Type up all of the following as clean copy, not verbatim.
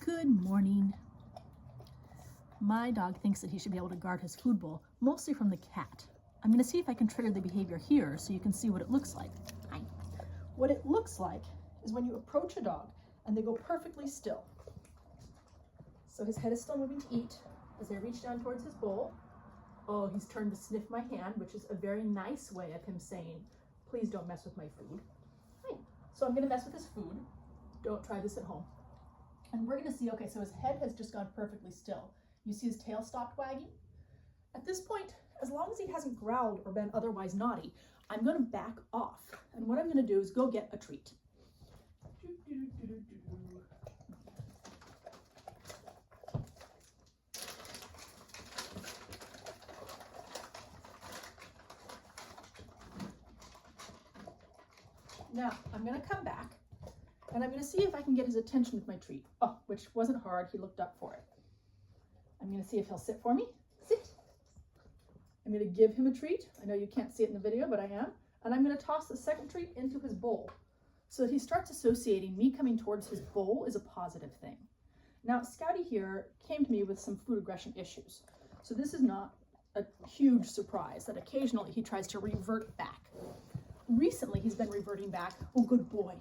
Good morning. My dog thinks that he should be able to guard his food bowl, mostly from the cat. I'm going to see if I can trigger the behavior here so you can see what it looks like. Hi. What it looks like is when you approach a dog and they go perfectly still. So his head is still moving to eat as I reach down towards his bowl. Oh, he's turned to sniff my hand, which is a very nice way of him saying, please don't mess with my food. Hi. So I'm going to mess with his food. Don't try this at home. And we're going to see, okay, so his head has just gone perfectly still. You see his tail stopped wagging? At this point, as long as he hasn't growled or been otherwise naughty, I'm going to back off. And what I'm going to do is go get a treat. Now, I'm going to come back and I'm going to see if I can get his attention with my treat. Oh, which wasn't hard. He looked up for it. I'm going to see if he'll sit for me. Sit. I'm going to give him a treat. I know you can't see it in the video, but I am. And I'm going to toss the second treat into his bowl so that he starts associating me coming towards his bowl as a positive thing. Now, Scouty here came to me with some food aggression issues. So this is not a huge surprise that occasionally he tries to revert back. Recently, he's been reverting back, oh, good boy,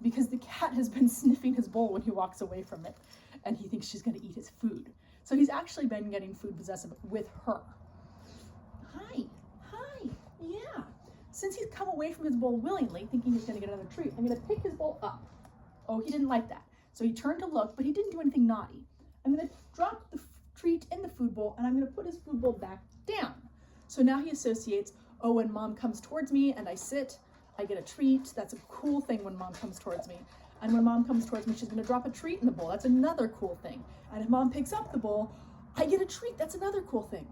because the cat has been sniffing his bowl when he walks away from it, and he thinks she's going to eat his food. So he's actually been getting food possessive with her. Hi, yeah. Since he's come away from his bowl willingly, thinking he's going to get another treat, I'm going to pick his bowl up. Oh, he didn't like that. So he turned to look, but he didn't do anything naughty. I'm going to drop the treat in the food bowl, and I'm going to put his food bowl back down. So now he associates, oh, when mom comes towards me and I sit, I get a treat. That's a cool thing when mom comes towards me. And when mom comes towards me, she's going to drop a treat in the bowl. That's another cool thing. And if mom picks up the bowl, I get a treat. That's another cool thing.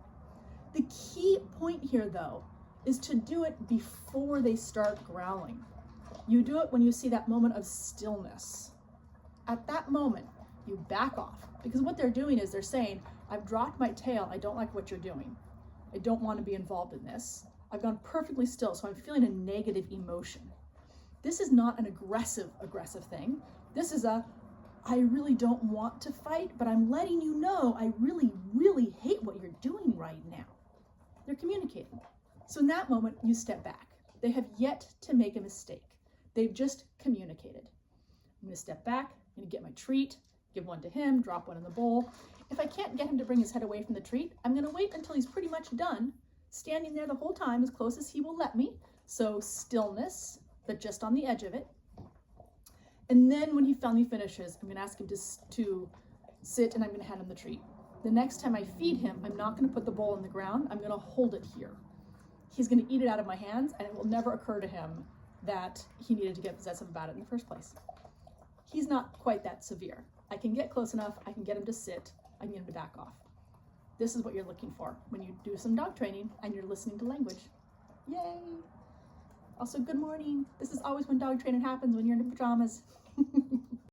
The key point here, though, is to do it before they start growling. You do it when you see that moment of stillness. At that moment, you back off. Because what they're doing is they're saying, I've dropped my tail. I don't like what you're doing. I don't want to be involved in this. I've gone perfectly still, so I'm feeling a negative emotion. This is not an aggressive thing. This is a, I really don't want to fight, but I'm letting you know I really hate what you're doing right now. They're communicating. So in that moment, you step back. They have yet to make a mistake. They've just communicated. I'm going to step back, I'm going to get my treat, give one to him, drop one in the bowl. If I can't get him to bring his head away from the treat, I'm going to wait until he's pretty much done, standing there the whole time as close as he will let me. So stillness, but just on the edge of it. And then when he finally finishes, I'm going to ask him to sit and I'm going to hand him the treat. The next time I feed him, I'm not going to put the bowl on the ground. I'm going to hold it here. He's going to eat it out of my hands, and it will never occur to him that he needed to get possessive about it in the first place. He's not quite that severe. I can get close enough. I can get him to sit. I can get him to back off. This is what you're looking for when you do some dog training and you're listening to language. Yay! Also, good morning. This is always when dog training happens, when you're in pajamas.